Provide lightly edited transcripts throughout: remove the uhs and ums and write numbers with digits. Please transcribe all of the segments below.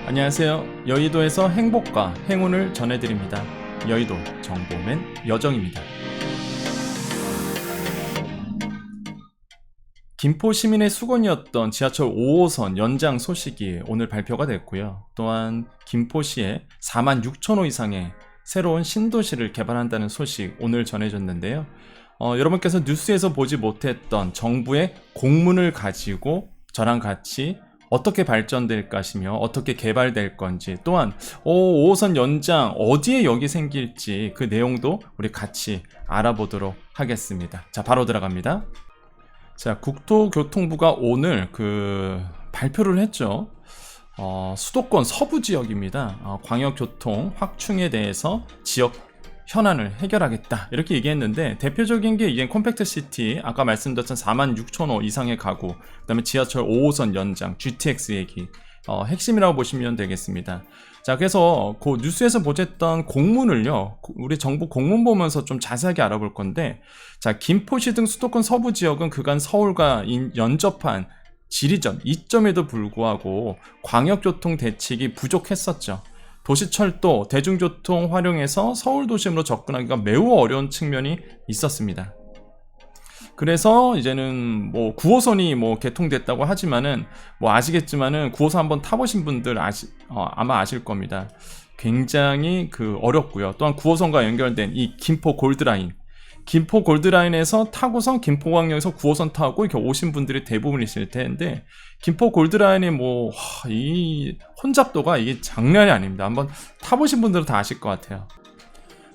안녕하세요. 여의도에서 행복과 행운을 전해드립니다. 여의도 정보맨 여정입니다. 김포 시민의 수건이었던 지하철 5호선 연장 소식이 오늘 발표가 됐고요. 또한 김포시에 46,000호 이상의 새로운 신도시를 개발한다는 소식 오늘 전해졌는데요. 여러분께서 뉴스에서 보지 못했던 정부의 공문을 가지고 저랑 같이 어떻게 발전될 것이며 어떻게 개발될 건지, 또한 5호선 연장 어디에 역이 생길지 그 내용도 우리 같이 알아보도록 하겠습니다. 자, 바로 들어갑니다. 자, 국토교통부가 오늘 발표를 했죠. 수도권 서부 지역입니다. 광역교통 확충에 대해서 지역 현안을 해결하겠다 이렇게 얘기했는데, 대표적인 게 이게 컴팩트시티, 아까 말씀드렸던 46,000호 이상의 가구, 그 다음에 지하철 5호선 연장, GTX 얘기, 핵심이라고 보시면 되겠습니다. 자, 그래서 그 뉴스에서 보셨던 공문을요, 우리 정부 공문 보면서 좀 자세하게 알아볼 건데, 자, 김포시 등 수도권 서부 지역은 그간 서울과 연접한 지리점, 이점에도 불구하고 광역교통 대책이 부족했었죠. 도시철도, 대중교통 활용해서 서울 도심으로 접근하기가 매우 어려운 측면이 있었습니다. 그래서 이제는 9호선이 개통됐다고 하지만은 아시겠지만은 9호선 한번 타보신 분들 아마 아실 겁니다. 굉장히 어렵고요. 또한 9호선과 연결된 이 김포 골드라인에서 타고선 김포광역에서 9호선 타고 이렇게 오신 분들이 대부분이실 텐데, 김포 골드라인의 이 혼잡도가 이게 장난이 아닙니다. 한번 타보신 분들은 다 아실 것 같아요.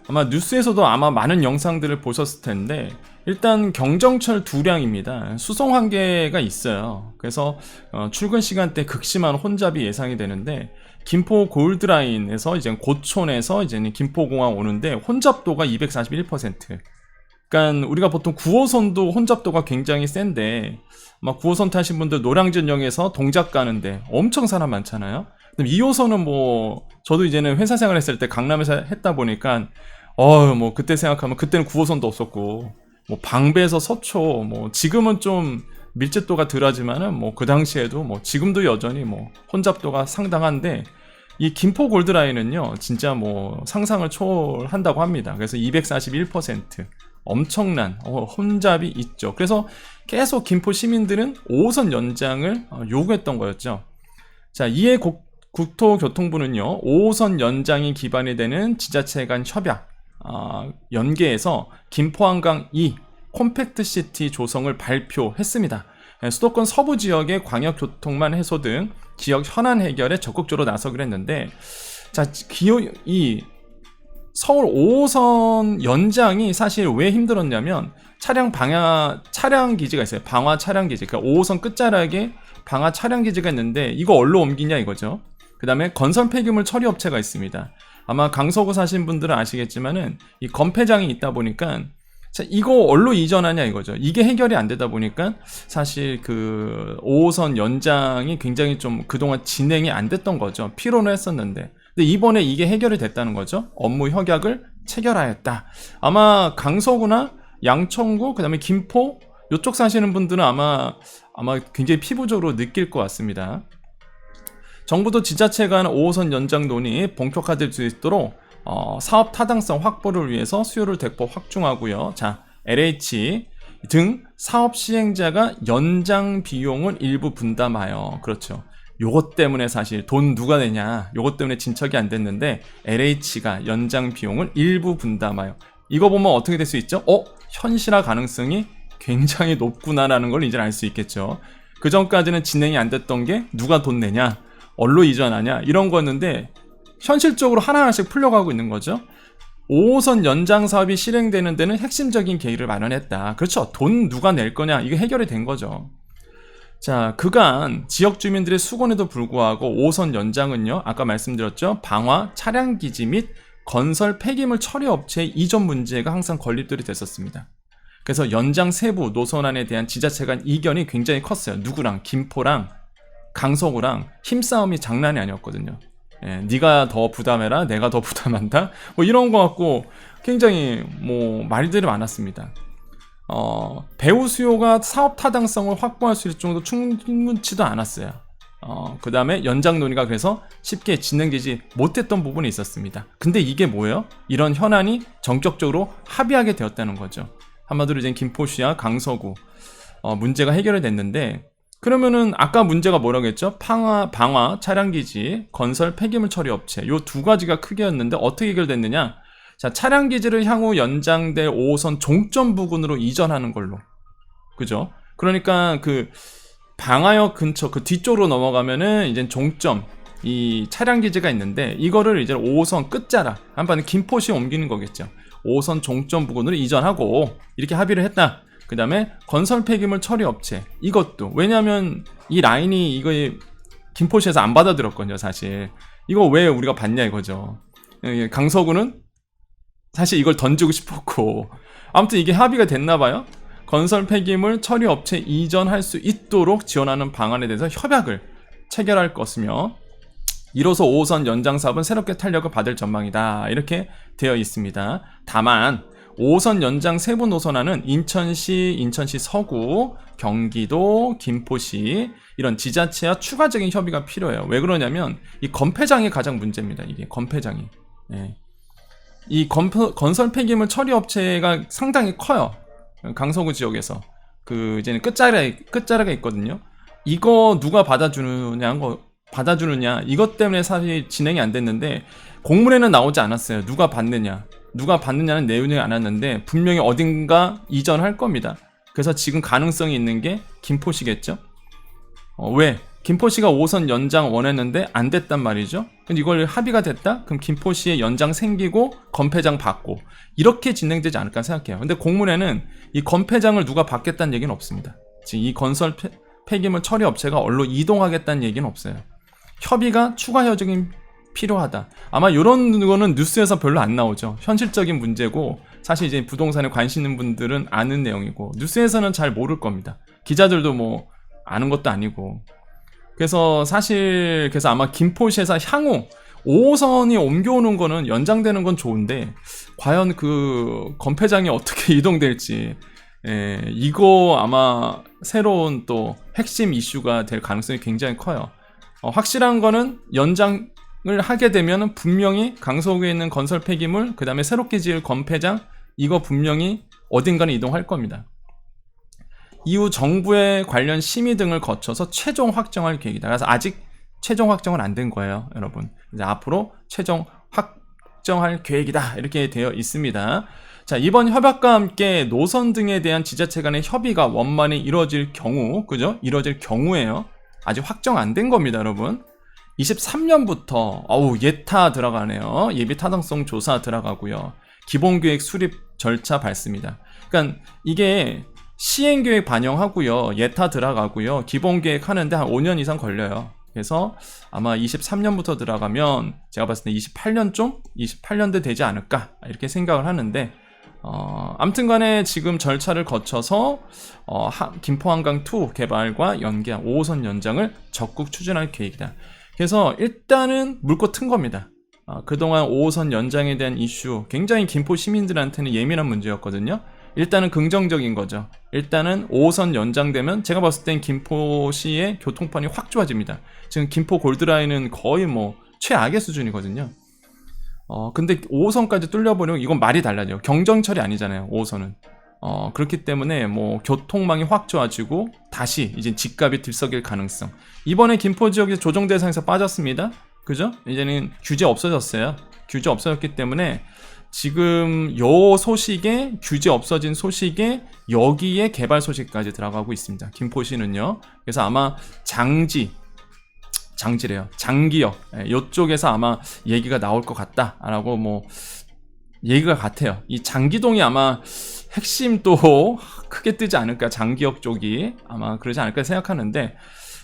아마 뉴스에서도 아마 많은 영상들을 보셨을 텐데, 일단 경정철 두량입니다. 수송 한계가 있어요. 그래서 출근 시간대 극심한 혼잡이 예상이 되는데, 김포 골드라인에서 이제 고촌에서 이제는 김포공항 오는데 혼잡도가 241%. 그러니까 우리가 보통 9호선도 혼잡도가 굉장히 센데, 9호선 타신 분들 노량진역에서 동작 가는데 엄청 사람 많잖아요. 그럼 2호선은 저도 이제는 회사 생활 했을 때 강남에서 했다 보니까 그때 생각하면 그때는 9호선도 없었고, 방배에서 서초, 지금은 좀 밀집도가 덜하지만은 그 당시에도 지금도 여전히 혼잡도가 상당한데, 이 김포 골드라인은요 진짜 상상을 초월한다고 합니다. 그래서 241%, 엄청난 혼잡이 있죠. 그래서 계속 김포 시민들은 5호선 연장을 요구했던 거였죠. 자, 이에 국토교통부는요 5호선 연장이 기반이 되는 지자체 간 협약 연계해서 김포한강 2 컴팩트시티 조성을 발표했습니다. 수도권 서부 지역의 광역교통망 해소 등 지역 현안 해결에 적극적으로 나서기로 했는데, 자, 이 서울 5호선 연장이 사실 왜 힘들었냐면, 차량 기지가 있어요. 방화 차량 기지. 그러니까 5호선 끝자락에 방화 차량 기지가 있는데, 이거 어디로 옮기냐 이거죠. 그 다음에 건설 폐기물 처리 업체가 있습니다. 아마 강서구 사신 분들은 아시겠지만은 이 건폐장이 있다 보니까, 자, 이거 어디로 이전하냐 이거죠. 이게 해결이 안 되다 보니까 사실 5호선 연장이 굉장히 좀 그동안 진행이 안 됐던 거죠. 피로는 했었는데. 근데 이번에 이게 해결이 됐다는 거죠. 업무 협약을 체결하였다. 아마 강서구나 양천구, 그다음에 김포 이쪽 사시는 분들은 아마 굉장히 피부적으로 느낄 것 같습니다. 정부도 지자체 간 5호선 연장 논의 본격화될 수 있도록 사업 타당성 확보를 위해서 수요를 대폭 확충하고요. 자, LH 등 사업 시행자가 연장 비용을 일부 분담하여, 그렇죠. 요것 때문에 사실 돈 누가 내냐, 요것 때문에 진척이 안 됐는데 LH가 연장 비용을 일부 분담하여, 이거 보면 어떻게 될 수 있죠? 현실화 가능성이 굉장히 높구나라는 걸 이제 알 수 있겠죠. 그 전까지는 진행이 안 됐던 게 누가 돈 내냐, 어디로 이전하냐 이런 거였는데, 현실적으로 하나하나씩 풀려가고 있는 거죠. 5호선 연장 사업이 실행되는 데는 핵심적인 계기를 마련했다. 그렇죠. 돈 누가 낼 거냐, 이게 해결이 된 거죠. 자, 그간 지역 주민들의 수곤에도 불구하고 5호선 연장은요, 아까 말씀드렸죠, 방화 차량 기지 및 건설 폐기물 처리 업체의 이전 문제가 항상 건립들이 됐었습니다. 그래서 연장 세부 노선안에 대한 지자체 간 이견이 굉장히 컸어요. 누구랑? 김포랑 강서구랑 힘싸움이 장난이 아니었거든요. 네가 더 부담해라, 내가 더 부담한다, 이런 거 갖고 굉장히 말들이 많았습니다. 배우 수요가 사업 타당성을 확보할 수 있을 정도 충분치도 않았어요. 그 다음에 연장 논의가 그래서 쉽게 진행되지 못했던 부분이 있었습니다. 근데 이게 뭐예요? 이런 현안이 전격적으로 합의하게 되었다는 거죠. 한마디로 이제 김포시와 강서구 문제가 해결이 됐는데, 그러면은 아까 문제가 뭐라고 했죠? 방화, 차량기지, 건설 폐기물 처리 업체, 요 두 가지가 크게였는데 어떻게 해결됐느냐? 자, 차량기지를 향후 연장될 5호선 종점 부근으로 이전하는 걸로, 그죠? 그러니까 그 방화역 근처 그 뒤쪽으로 넘어가면은 이제 종점, 이 차량기지가 있는데 이거를 이제 5호선 끝자락, 한번은 김포시에 옮기는 거겠죠. 5호선 종점 부근으로 이전하고 이렇게 합의를 했다. 그 다음에 건설 폐기물 처리 업체, 이것도 왜냐하면 이 라인이 이거 김포시에서 안 받아들였거든요. 사실 이거 왜 우리가 받냐 이거죠. 강서구는 사실 이걸 던지고 싶었고, 아무튼 이게 합의가 됐나봐요. 건설 폐기물 처리 업체 이전할 수 있도록 지원하는 방안에 대해서 협약을 체결할 것이며, 이로써 5호선 연장 사업은 새롭게 탄력을 받을 전망이다, 이렇게 되어 있습니다. 다만 5호선 연장 세부 노선안은 인천시 서구, 경기도, 김포시 이런 지자체와 추가적인 협의가 필요해요. 왜 그러냐면 이 건폐장이 가장 문제입니다. 이게 건폐장이. 네. 이 건설 폐기물 처리 업체가 상당히 커요. 강서구 지역에서 그 이제는 끝자락에 있거든요. 이거 누가 받아주느냐 이것 때문에 사실 진행이 안 됐는데, 공문에는 나오지 않았어요. 누가 받느냐는 내용이 안 왔는데 분명히 어딘가 이전할 겁니다. 그래서 지금 가능성이 있는 게 김포시겠죠. 왜? 김포시가 5호선 연장 원했는데 안 됐단 말이죠. 근데 이걸 합의가 됐다? 그럼 김포시에 연장 생기고 건폐장 받고 이렇게 진행되지 않을까 생각해요. 근데 공문에는 이 건폐장을 누가 받겠다는 얘기는 없습니다. 지금 이 건설 폐기물 처리 업체가 얼로 이동하겠다는 얘기는 없어요. 협의가 추가 협정이 필요하다. 아마 이런 거는 뉴스에서 별로 안 나오죠. 현실적인 문제고 사실 이제 부동산에 관심 있는 분들은 아는 내용이고 뉴스에서는 잘 모를 겁니다. 기자들도 뭐 아는 것도 아니고. 그래서 아마 김포시에서 향후 5호선이 옮겨오는 거는 연장되는 건 좋은데 과연 그 건폐장이 어떻게 이동될지, 이거 아마 새로운 또 핵심 이슈가 될 가능성이 굉장히 커요. 확실한 거는 연장을 하게 되면 분명히 강서구에 있는 건설 폐기물, 그 다음에 새롭게 지을 건폐장, 이거 분명히 어딘가는 이동할 겁니다. 이후 정부의 관련 심의 등을 거쳐서 최종 확정할 계획이다. 그래서 아직 최종 확정은 안 된 거예요, 여러분. 이제 앞으로 최종 확정할 계획이다, 이렇게 되어 있습니다. 자, 이번 협약과 함께 노선 등에 대한 지자체 간의 협의가 원만히 이루어질 경우, 그죠? 이루어질 경우에요. 아직 확정 안 된 겁니다, 여러분. 23년부터 예타 들어가네요. 예비 타당성 조사 들어가고요. 기본계획 수립 절차 밟습니다. 그러니까 이게 시행계획 반영하고요, 예타 들어가고요, 기본계획 하는데 한 5년 이상 걸려요. 그래서 아마 23년부터 들어가면 제가 봤을 때 28년대 되지 않을까, 이렇게 생각을 하는데, 아무튼 간에 지금 절차를 거쳐서 김포한강2 개발과 연계한 5호선 연장을 적극 추진할 계획이다. 그래서 일단은 물고 튼 겁니다. 그동안 5호선 연장에 대한 이슈 굉장히 김포 시민들한테는 예민한 문제였거든요. 일단은 긍정적인 거죠. 일단은 5호선 연장되면 제가 봤을 땐 김포시의 교통편이 확 좋아집니다. 지금 김포 골드라인은 거의 뭐 최악의 수준이거든요. 근데 5호선까지 뚫려버리면 이건 말이 달라져요. 경정철이 아니잖아요, 5호선은. 그렇기 때문에 뭐 교통망이 확 좋아지고 다시 이제 집값이 들썩일 가능성. 이번에 김포 지역에서 조정 대상에서 빠졌습니다. 그죠? 이제는 규제 없어졌어요. 규제 없어졌기 때문에 지금 요 소식에, 규제 없어진 소식에 여기에 개발 소식까지 들어가고 있습니다. 김포시는요. 그래서 아마 장기역 요쪽에서 아마 얘기가 나올 것 같다라고 뭐 얘기가 같아요. 이 장기동이 아마 핵심 또 크게 뜨지 않을까, 장기역 쪽이 아마 그러지 않을까 생각하는데,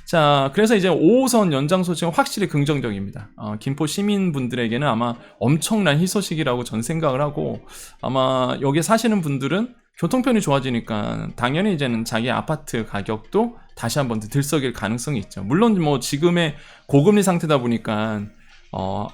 자, 그래서 이제 5호선 연장 소식은 확실히 긍정적입니다. 김포 시민분들에게는 아마 엄청난 희소식이라고 전 생각을 하고, 아마 여기 사시는 분들은 교통편이 좋아지니까 당연히 이제는 자기 아파트 가격도 다시 한번 들썩일 가능성이 있죠. 물론 뭐 지금의 고금리 상태다 보니까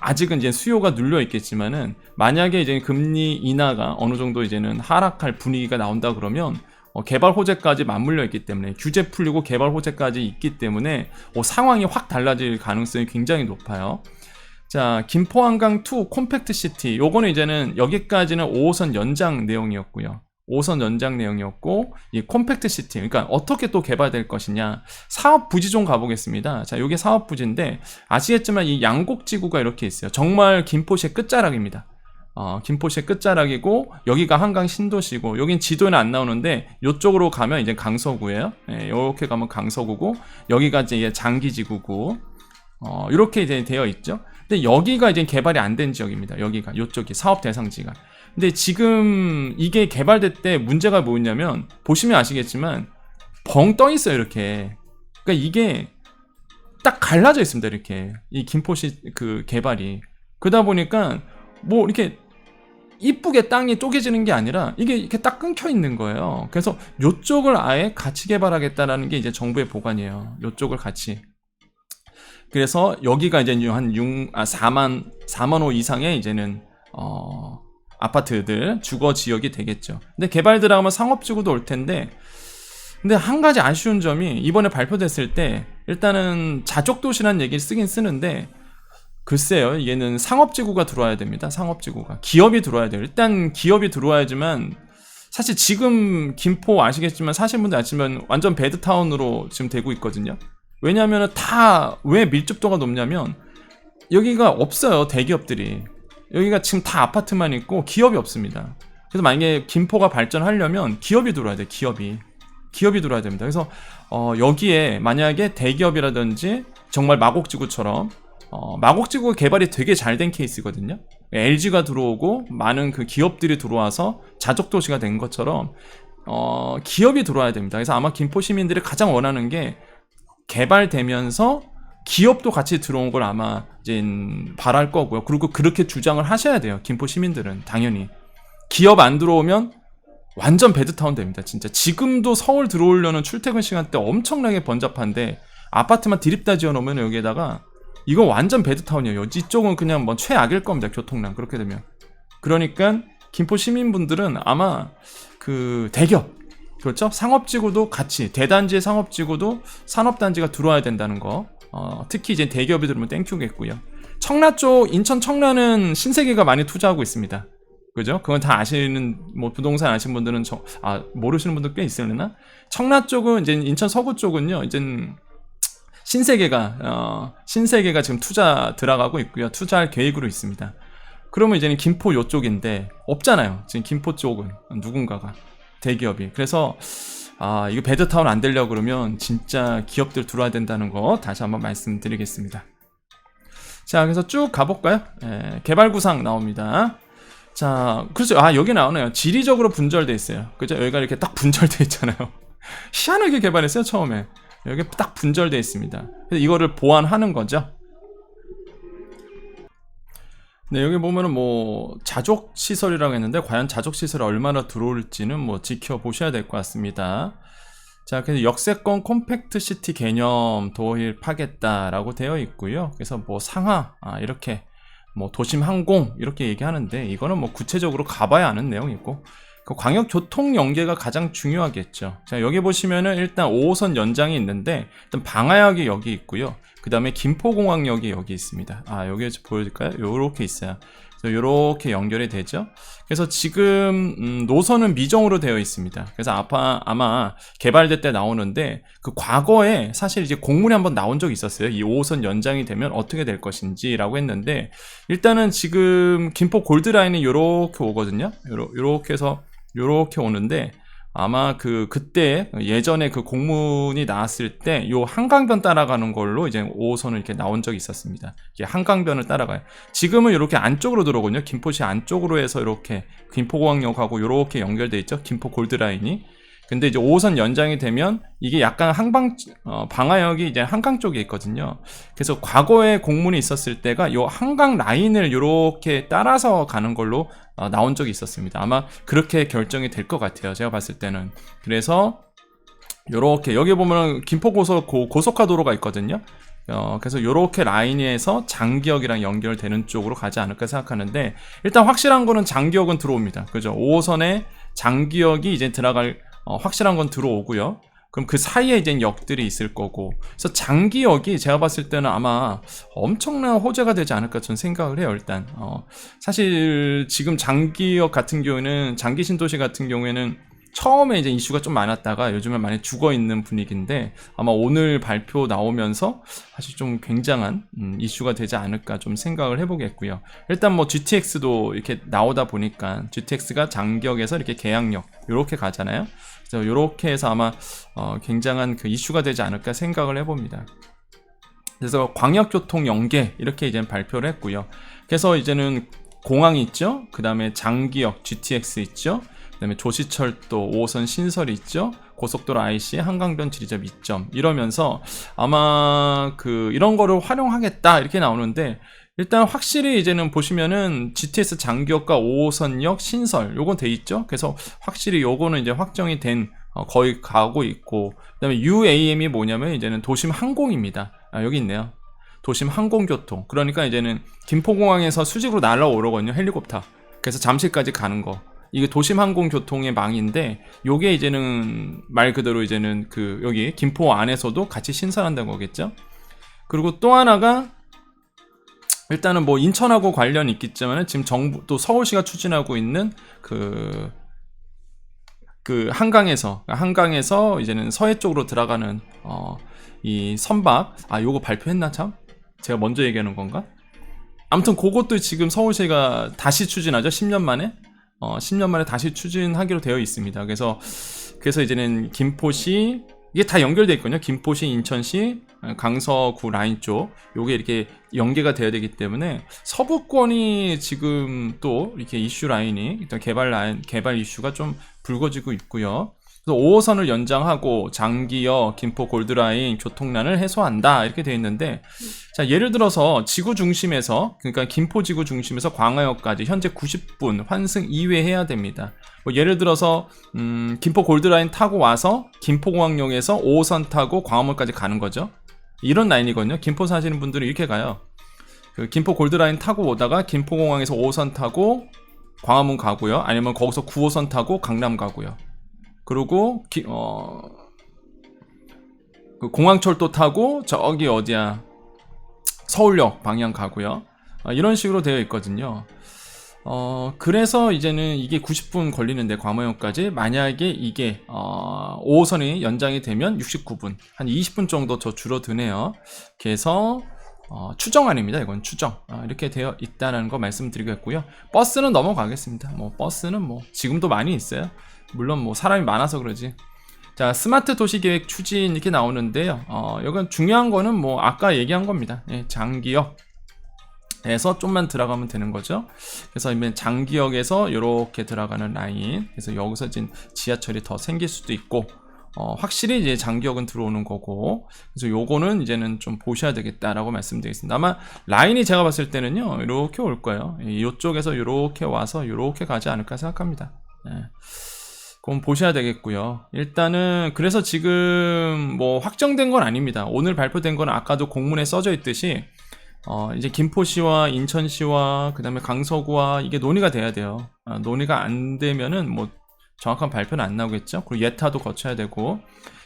아직은 이제 수요가 눌려 있겠지만은, 만약에 이제 금리 인하가 어느 정도 이제는 하락할 분위기가 나온다 그러면 개발 호재까지 맞물려 있기 때문에, 규제 풀리고 개발 호재까지 있기 때문에 상황이 확 달라질 가능성이 굉장히 높아요. 자, 김포한강2 콤팩트시티, 요거는 이제는 여기까지는 5호선 연장 내용이었고요. 5호선 연장 내용이었고, 이 콤팩트시티, 그러니까 어떻게 또 개발될 것이냐, 사업 부지 좀 가보겠습니다. 자, 요게 사업 부지인데 아시겠지만 이 양곡지구가 이렇게 있어요. 정말 김포시의 끝자락입니다. 김포시의 끝자락이고, 여기가 한강 신도시고, 여긴 지도에는 안 나오는데 요쪽으로 가면 이제 강서구예요. 네, 이렇게 가면 강서구고, 여기가 이제 장기지구고, 이렇게 이제 되어 있죠. 근데 여기가 이제 개발이 안 된 지역입니다. 여기가, 요쪽이 사업 대상지가. 근데 지금 이게 개발될 때 문제가 뭐였냐면, 보시면 아시겠지만 벙 떠 있어요, 이렇게. 그러니까 이게 딱 갈라져 있습니다, 이렇게. 이 김포시 그 개발이. 그러다 보니까 뭐 이렇게 이쁘게 땅이 쪼개지는 게 아니라 이게 이렇게 딱 끊겨 있는 거예요. 그래서 요쪽을 아예 같이 개발하겠다라는 게 이제 정부의 보관이에요. 요쪽을 같이. 그래서 여기가 이제 한 4만 호 이상의 이제는 아파트들, 주거 지역이 되겠죠. 근데 개발 들어가면 상업지구도 올 텐데, 근데 한 가지 아쉬운 점이 이번에 발표됐을 때 일단은 자족도시라는 얘기를 쓰긴 쓰는데, 글쎄요, 얘는 상업지구가 들어와야 됩니다. 상업지구가. 기업이 들어와야 돼요. 일단 기업이 들어와야지만, 사실 지금 김포 아시겠지만, 사실 분들 아시면 완전 배드타운으로 지금 되고 있거든요. 왜냐하면 왜 밀집도가 높냐면, 여기가 없어요, 대기업들이. 여기가 지금 다 아파트만 있고 기업이 없습니다. 그래서 만약에 김포가 발전하려면 기업이 들어와야 돼요. 기업이 들어와야 됩니다. 그래서 여기에 만약에 대기업이라든지 정말 마곡지구처럼, 마곡지구 개발이 되게 잘 된 케이스거든요. LG가 들어오고 많은 그 기업들이 들어와서 자족도시가 된 것처럼 기업이 들어와야 됩니다. 그래서 아마 김포 시민들이 가장 원하는 게, 개발되면서 기업도 같이 들어온 걸 아마 이제 바랄 거고요. 그리고 그렇게 주장을 하셔야 돼요. 김포 시민들은 당연히. 기업 안 들어오면 완전 배드타운 됩니다. 진짜 지금도 서울 들어오려는 출퇴근 시간대 엄청나게 번잡한데, 아파트만 드립다 지어놓으면 여기에다가 이건 완전 배드타운이에요. 이쪽은 그냥 뭐 최악일 겁니다. 교통량 그렇게 되면. 그러니까 김포 시민분들은 아마 그 대기업, 그렇죠? 상업지구도 같이, 대단지의 상업지구도 산업단지가 들어와야 된다는 거. 특히 이제 대기업이 들어오면 땡큐겠고요. 청라 쪽, 인천 청라는 신세계가 많이 투자하고 있습니다. 그죠? 그건 다 아시는, 뭐 부동산 아시는 분들은 모르시는 분들 꽤 있으려나? 청라 쪽은 이제 인천 서구 쪽은요, 이제 신세계가 지금 투자 들어가고 있고요. 투자할 계획으로 있습니다. 그러면 이제는 김포 요쪽인데 없잖아요. 지금 김포 쪽은 누군가가, 대기업이. 그래서 이거 배드타운 안 되려고 그러면 진짜 기업들 들어와야 된다는 거 다시 한번 말씀드리겠습니다. 자, 그래서 쭉 가볼까요? 개발 구상 나옵니다. 자, 그렇죠. 여기 나오네요. 지리적으로 분절돼 있어요. 그죠? 여기가 이렇게 딱 분절돼 있잖아요. 희한하게 개발했어요, 처음에. 여기 딱 분절돼 있습니다. 그래서 이거를 보완하는 거죠. 네, 여기 보면은 뭐 자족 시설이라고 했는데, 과연 자족 시설이 얼마나 들어올지는 뭐 지켜보셔야 될 것 같습니다. 자, 그래서 역세권 콤팩트 시티 개념 도입하겠다라고 되어 있고요. 그래서 뭐 상하, 이렇게 뭐 도심 항공 이렇게 얘기하는데, 이거는 뭐 구체적으로 가봐야 아는 내용이고, 그 광역 교통 연계가 가장 중요하겠죠. 자, 여기 보시면은 일단 5호선 연장이 있는데, 일단 방화역이 여기 있고요. 그 다음에 김포공항역이 여기 있습니다. 여기 보여줄까요? 요렇게 있어요. 그래서 요렇게 연결이 되죠. 그래서 지금 노선은 미정으로 되어 있습니다. 그래서 아마 개발될 때 나오는데, 그 과거에 사실 이제 공문이 한번 나온 적이 있었어요. 이 5호선 연장이 되면 어떻게 될 것인지라고 했는데, 일단은 지금 김포 골드라인이 요렇게 오거든요. 요렇게 해서 요렇게 오는데, 아마 그때 예전에 그 공문이 나왔을 때 요 한강변 따라가는 걸로 이제 5호선을 이렇게 나온 적이 있었습니다. 이게 한강변을 따라가요. 지금은 이렇게 안쪽으로 들어오거든요. 김포시 안쪽으로 해서 이렇게 김포공항역하고 이렇게 연결돼 있죠. 김포 골드라인이. 근데 이제 5호선 연장이 되면 이게 약간 방화역이 이제 한강 쪽에 있거든요. 그래서 과거에 공문이 있었을 때가 요 한강 라인을 이렇게 따라서 가는 걸로 나온 적이 있었습니다. 아마 그렇게 결정이 될 것 같아요. 제가 봤을 때는. 그래서 요렇게 여기 보면 김포 고속화 도로가 있거든요. 그래서 요렇게 라인에서 장기역이랑 연결되는 쪽으로 가지 않을까 생각하는데, 일단 확실한 거는 장기역은 들어옵니다. 그죠? 5호선에 장기역이 이제 들어갈 확실한 건 들어오고요. 그럼 그 사이에 이제 역들이 있을 거고, 그래서 장기역이 제가 봤을 때는 아마 엄청난 호재가 되지 않을까 저는 생각을 해요. 일단 사실 지금 장기역 같은 경우에는, 장기 신도시 같은 경우에는 처음에 이제 이슈가 좀 많았다가 요즘은 많이 죽어 있는 분위기인데, 아마 오늘 발표 나오면서 사실 좀 굉장한 이슈가 되지 않을까 좀 생각을 해보겠고요. 일단 뭐 GTX도 이렇게 나오다 보니까 GTX가 장기역에서 이렇게 계양역 이렇게 가잖아요. 그래서 이렇게 해서 아마 굉장한 그 이슈가 되지 않을까 생각을 해봅니다. 그래서 광역교통 연계 이렇게 이제 발표를 했고요. 그래서 이제는 공항이 있죠. 그 다음에 장기역 GTX 있죠. 그 다음에 조시철도 5호선 신설이 있죠. 고속도로 IC 한강변 지리접 이점, 이러면서 아마 이런 거를 활용하겠다 이렇게 나오는데, 일단 확실히 이제는 보시면은 GTX 장기역과 5호선역 신설 요건 돼 있죠. 그래서 확실히 요거는 이제 확정이 된, 거의 가고 있고, 그 다음에 UAM이 뭐냐면 이제는 도심 항공입니다. 여기 있네요. 도심 항공교통. 그러니까 이제는 김포공항에서 수직으로 날아오르거든요, 헬리콥터. 그래서 잠실까지 가는 거. 이게 도심 항공교통의 망인데, 요게 이제는 말 그대로 이제는 여기 김포 안에서도 같이 신설한다는 거겠죠. 그리고 또 하나가, 일단은 뭐 인천하고 관련이 있겠지만 지금 정부 또 서울시가 추진하고 있는 한강에서 이제는 서해 쪽으로 들어가는 이 선박, 요거 발표했나 참? 제가 먼저 얘기하는 건가? 아무튼 그것도 지금 서울시가 다시 추진하죠. 10년 만에 10년 만에 다시 추진하기로 되어 있습니다. 그래서 이제는 김포시, 이게 다 연결되어 있거든요. 김포시, 인천시, 강서구 라인 쪽, 요게 이렇게 연계가 되어야 되기 때문에 서부권이 지금 또 이렇게 이슈 라인이, 일단 개발 이슈가 좀 불거지고 있고요. 그래서 5호선을 연장하고 장기역, 김포 골드라인 교통난을 해소한다 이렇게 되어 있는데, 자, 예를 들어서 지구 중심에서, 그러니까 김포 지구 중심에서 광화역까지 현재 90분 환승 2회 해야 됩니다. 뭐 예를 들어서 김포 골드라인 타고 와서 김포공항역에서 5호선 타고 광화문까지 가는 거죠. 이런 라인이거든요. 김포 사시는 분들은 이렇게 가요. 김포 골드라인 타고 오다가 김포공항에서 5호선 타고 광화문 가고요. 아니면 거기서 9호선 타고 강남 가고요. 그리고 공항철도 타고 저기 어디야, 서울역 방향 가고요. 이런 식으로 되어 있거든요. 그래서 이제는 이게 90분 걸리는데, 광화역까지 만약에 이게 5호선이 연장이 되면 69분, 한 20분 정도 더 줄어드네요. 그래서 추정안입니다. 이건 추정. 이렇게 되어 있다는 거 말씀드리겠고요. 버스는 넘어가겠습니다. 뭐 버스는 뭐 지금도 많이 있어요. 물론 뭐 사람이 많아서 그러지. 자, 스마트 도시계획 추진 이렇게 나오는데요. 이건 중요한 거는 뭐 아까 얘기한 겁니다. 예, 장기역에서 좀만 들어가면 되는 거죠. 그래서 이제 장기역에서 이렇게 들어가는 라인, 그래서 여기서 이제 지하철이 더 생길 수도 있고, 확실히 이제 장기역은 들어오는 거고, 그래서 요거는 이제는 좀 보셔야 되겠다라고 말씀드리겠습니다. 아마 라인이 제가 봤을 때는요, 이렇게 올 거예요. 이쪽에서 이렇게 와서 이렇게 가지 않을까 생각합니다. 예. 그럼 보셔야 되겠고요. 일단은 그래서 지금 뭐 확정된 건 아닙니다. 오늘 발표된 건 아까도 공문에 써져 있듯이 이제 김포시와 인천시와 그 다음에 강서구와 이게 논의가 돼야 돼요. 논의가 안 되면은 뭐 정확한 발표는 안 나오겠죠. 그리고 예타도 거쳐야 되고,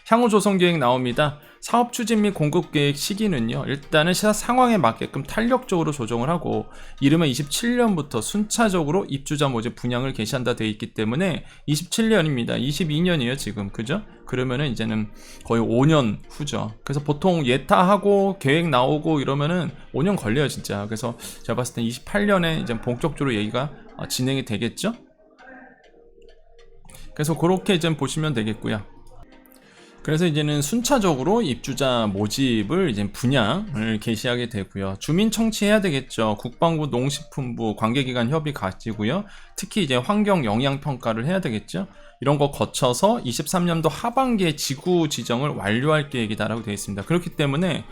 향후 조성 계획 나옵니다. 사업 추진 및 공급 계획 시기는요, 일단은 시사 상황에 맞게끔 탄력적으로 조정을 하고, 이르면 27년부터 순차적으로 입주자 모집 분양을 개시한다 되어 있기 때문에 27년입니다. 22년이에요 지금, 그죠? 그러면은 이제는 거의 5년 후죠. 그래서 보통 예타하고 계획 나오고 이러면은 5년 걸려요 진짜. 그래서 제가 봤을 땐 28년에 이제 본격적으로 얘기가 진행이 되겠죠. 그래서 그렇게 이제 보시면 되겠고요. 그래서 이제는 순차적으로 입주자 모집을 이제 분양을 개시하게 되고요. 주민 청취해야 되겠죠. 국방부, 농식품부, 관계기관 협의 가지고요. 특히 이제 환경 영향 평가를 해야 되겠죠. 이런 거 거쳐서 23년도 하반기에 지구 지정을 완료할 계획이다라고 되어 있습니다. 그렇기 때문에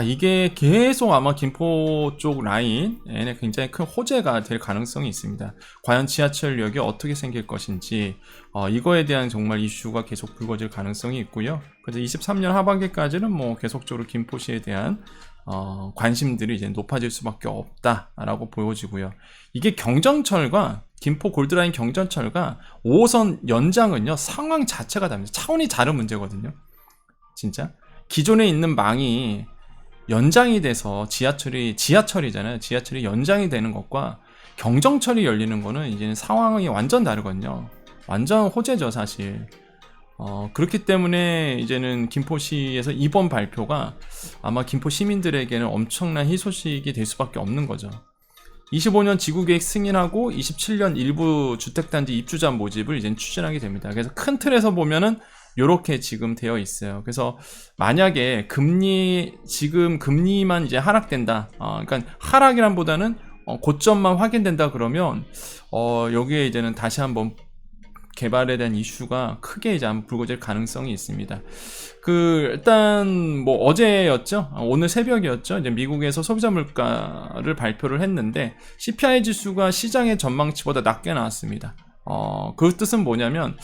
이게 계속 아마 김포 쪽 라인에 굉장히 큰 호재가 될 가능성이 있습니다. 과연 지하철역이 어떻게 생길 것인지, 이거에 대한 정말 이슈가 계속 불거질 가능성이 있고요. 그래서 23년 하반기까지는 뭐 계속적으로 김포시에 대한 관심들이 이제 높아질 수밖에 없다라고 보여지고요. 이게 경정철과 김포 골드라인 경전철과 5호선 연장은요 상황 자체가 다릅니다. 차원이 다른 문제거든요. 진짜 기존에 있는 망이 연장이 돼서 지하철이잖아요. 지하철이 연장이 되는 것과 경정철이 열리는 거는 이제는 상황이 완전 다르거든요. 완전 호재죠 사실. 그렇기 때문에 이제는 김포시에서 이번 발표가 아마 김포 시민들에게는 엄청난 희소식이 될 수밖에 없는 거죠. 25년 지구계획 승인하고 27년 일부 주택단지 입주자 모집을 이제 추진하게 됩니다. 그래서 큰 틀에서 보면은 요렇게 지금 되어 있어요. 그래서 만약에 지금 금리만 이제 하락된다. 그러니까 하락이란보다는 고점만 확인된다 그러면 여기에 이제는 다시 한번 개발에 대한 이슈가 크게 이제 한번 불거질 가능성이 있습니다. 일단 뭐 어제였죠? 오늘 새벽이었죠? 이제 미국에서 소비자 물가를 발표를 했는데 CPI 지수가 시장의 전망치보다 낮게 나왔습니다. 그 뜻은 뭐냐면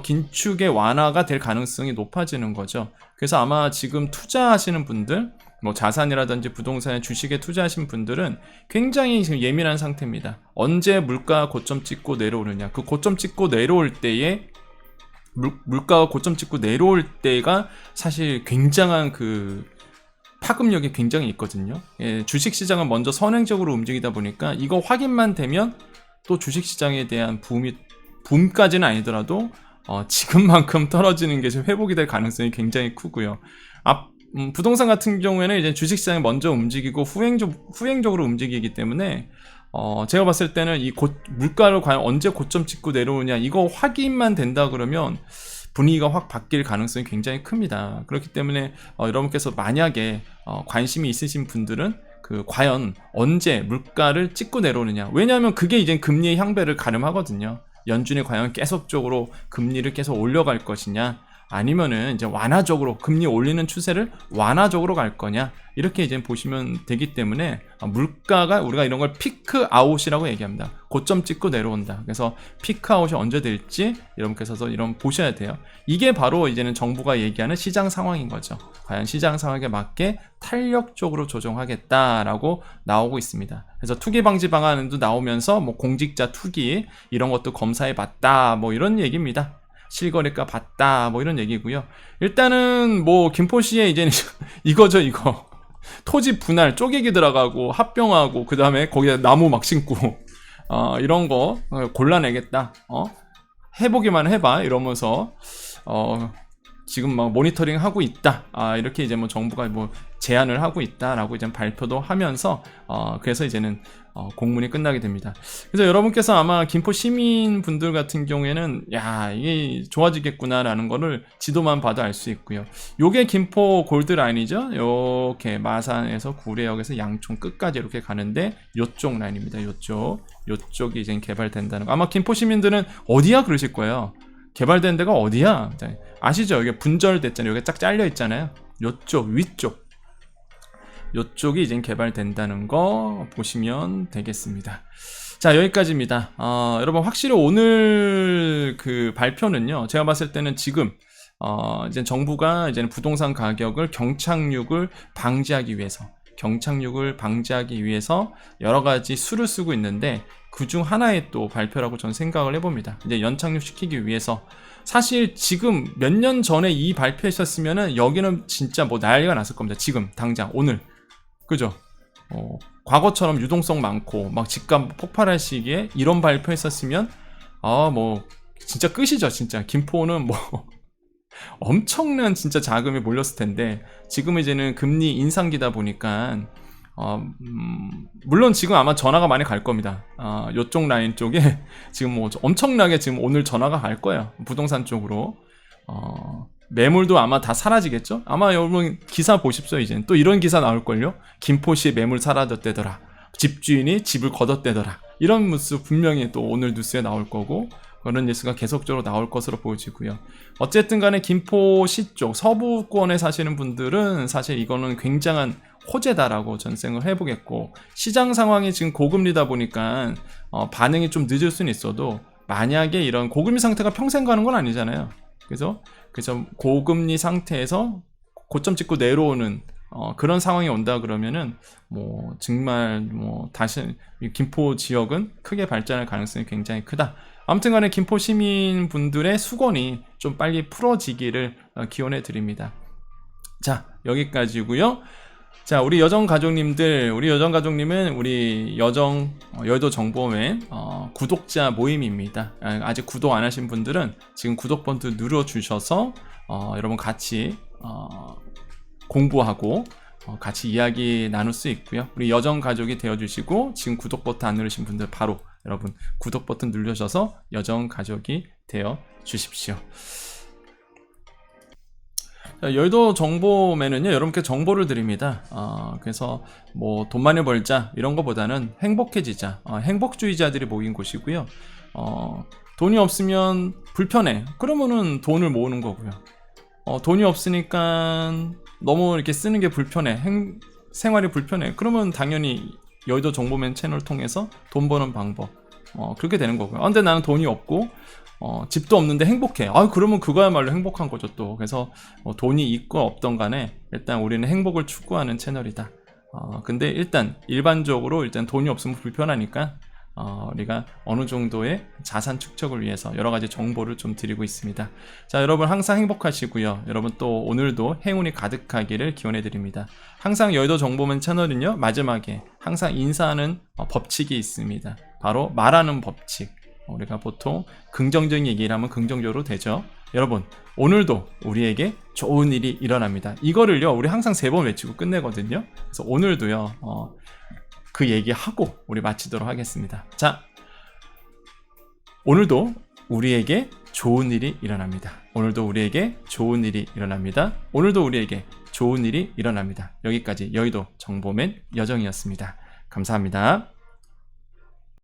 긴축의 완화가 될 가능성이 높아지는 거죠. 그래서 아마 지금 투자하시는 분들, 뭐 자산이라든지 부동산에 주식에 투자하신 분들은 굉장히 지금 예민한 상태입니다. 언제 물가가 고점 찍고 내려오느냐. 그 고점 찍고 내려올 때에 물가가 고점 찍고 내려올 때가 사실 굉장한 그 파급력이 굉장히 있거든요. 주식시장은 먼저 선행적으로 움직이다 보니까 이거 확인만 되면 또 주식시장에 대한 붐까지는 아니더라도 지금만큼 떨어지는 게 회복이 될 가능성이 굉장히 크고요. 부동산 같은 경우에는 이제 주식시장이 먼저 움직이고 후행적으로 움직이기 때문에 제가 봤을 때는 물가를 과연 언제 고점 찍고 내려오냐 이거 확인만 된다 그러면 분위기가 확 바뀔 가능성이 굉장히 큽니다. 그렇기 때문에 여러분께서 만약에 관심이 있으신 분들은 과연 언제 물가를 찍고 내려오느냐. 왜냐하면 그게 이제 금리의 향배를 가늠하거든요. 연준이 과연 계속적으로 금리를 계속 올려갈 것이냐, 아니면은 이제 완화적으로 금리 올리는 추세를 완화적으로 갈 거냐, 이렇게 이제 보시면 되기 때문에 물가가 우리가 이런 걸 피크 아웃이라고 얘기합니다. 고점 찍고 내려온다. 그래서 피크 아웃이 언제 될지 여러분께서도 이런 보셔야 돼요. 이게 바로 이제는 정부가 얘기하는 시장 상황인 거죠. 과연 시장 상황에 맞게 탄력적으로 조정하겠다라고 나오고 있습니다. 그래서 투기 방지 방안도 나오면서 뭐 공직자 투기 이런 것도 검사해 봤다 뭐 이런 얘기입니다. 실거래가 봤다 뭐 이런 얘기고요. 일단은 뭐 김포시에 이제는 이거죠. 이거 토지 분할 쪼개기 들어가고 합병하고 그 다음에 거기다 나무 막 심고 이런 거 골라내겠다. 해보기만 해봐 이러면서 지금 막 모니터링 하고 있다. 이렇게 이제 뭐 정부가 뭐 제안을 하고 있다라고 이제 발표도 하면서 그래서 이제는 공문이 끝나게 됩니다. 그래서 여러분께서 아마 김포 시민분들 같은 경우에는 야 이게 좋아지겠구나라는 거를 지도만 봐도 알 수 있고요. 요게 김포 골드라인이죠. 이렇게 마산에서 구례역에서 양촌 끝까지 이렇게 가는데 요쪽 라인입니다. 요쪽이 이제 개발된다는 거. 아마 김포 시민들은 어디야 그러실 거예요. 개발된 데가 어디야? 아시죠? 이게 분절됐잖아요. 여기 쫙 잘려 있잖아요. 요쪽 위쪽 요쪽이 이제 개발된다는 거 보시면 되겠습니다. 자, 여기까지입니다. 여러분 확실히 오늘 그 발표는요, 제가 봤을 때는 지금 이제 정부가 이제 부동산 가격을 경착륙을 방지하기 위해서 여러 가지 수를 쓰고 있는데 그 중 하나의 또 발표라고 저는 생각을 해봅니다. 이제 연착륙 시키기 위해서 사실 지금 몇 년 전에 이 발표했었으면은 여기는 진짜 뭐 난리가 났을 겁니다. 지금 당장 오늘 그죠? 과거처럼 유동성 많고 막 집값 폭발할 시기에 이런 발표했었으면 뭐 진짜 끝이죠. 진짜 김포는 뭐 엄청난 진짜 자금이 몰렸을 텐데 지금 이제는 금리 인상기다 보니까 물론 지금 아마 전화가 많이 갈 겁니다. 요쪽 라인 쪽에 지금 뭐 엄청나게 지금 오늘 전화가 갈 거예요. 부동산 쪽으로. 매물도 아마 다 사라지겠죠? 아마 여러분 기사 보십시오. 이제 또 이런 기사 나올걸요? 김포시 매물 사라졌대더라. 집주인이 집을 걷었대더라. 이런 뉴스 분명히 또 오늘 뉴스에 나올 거고 그런 뉴스가 계속적으로 나올 것으로 보여지고요. 어쨌든 간에 김포시 쪽 서부권에 사시는 분들은 사실 이거는 굉장한 호재다라고 전생을 해보겠고 시장 상황이 지금 고금리다 보니까 반응이 좀 늦을 수는 있어도 만약에 이런 고금리 상태가 평생 가는 건 아니잖아요. 그래서 고금리 상태에서 고점 찍고 내려오는 그런 상황이 온다 그러면은 뭐 정말 뭐 다시 김포 지역은 크게 발전할 가능성이 굉장히 크다. 아무튼간에 김포 시민분들의 수건이 좀 빨리 풀어지기를 기원해 드립니다. 자, 여기까지고요. 자, 우리 여정 가족님은 우리 여의도 정보맨 구독자 모임입니다. 아직 구독 안 하신 분들은 지금 구독 버튼 눌러주셔서 여러분 같이 공부하고 같이 이야기 나눌 수 있고요. 우리 여정 가족이 되어주시고 지금 구독 버튼 안 누르신 분들 바로 여러분 구독 버튼 누르셔서 여정 가족이 되어 주십시오. 자, 여의도 정보맨은요, 여러분께 정보를 드립니다. 그래서 뭐 돈 많이 벌자 이런 거보다는 행복해지자, 행복주의자들이 모인 곳이고요. 돈이 없으면 불편해. 그러면은 돈을 모으는 거고요. 돈이 없으니까 너무 이렇게 쓰는 게 불편해. 생활이 불편해. 그러면 당연히 여의도 정보맨 채널 통해서 돈 버는 방법 그렇게 되는 거고요. 근데 나는 돈이 없고 집도 없는데 행복해. 그러면 그거야말로 행복한 거죠 또. 그래서 돈이 있건 없던 간에 일단 우리는 행복을 추구하는 채널이다. 근데 일반적으로 돈이 없으면 불편하니까 우리가 어느 정도의 자산 축적을 위해서 여러 가지 정보를 좀 드리고 있습니다. 자, 여러분 항상 행복하시고요. 여러분 또 오늘도 행운이 가득하기를 기원해 드립니다. 항상 여의도 정보맨 채널은요, 마지막에 항상 인사하는 법칙이 있습니다. 바로 말하는 법칙. 우리가 보통 긍정적인 얘기를 하면 긍정적으로 되죠. 여러분, 오늘도 우리에게 좋은 일이 일어납니다. 이거를요, 우리 항상 3번 외치고 끝내거든요. 그래서 오늘도요, 그 얘기하고 우리 마치도록 하겠습니다. 자, 오늘도 우리에게 좋은 일이 일어납니다. 오늘도 우리에게 좋은 일이 일어납니다. 오늘도 우리에게 좋은 일이 일어납니다. 여기까지 여의도 정보맨 여정이었습니다. 감사합니다.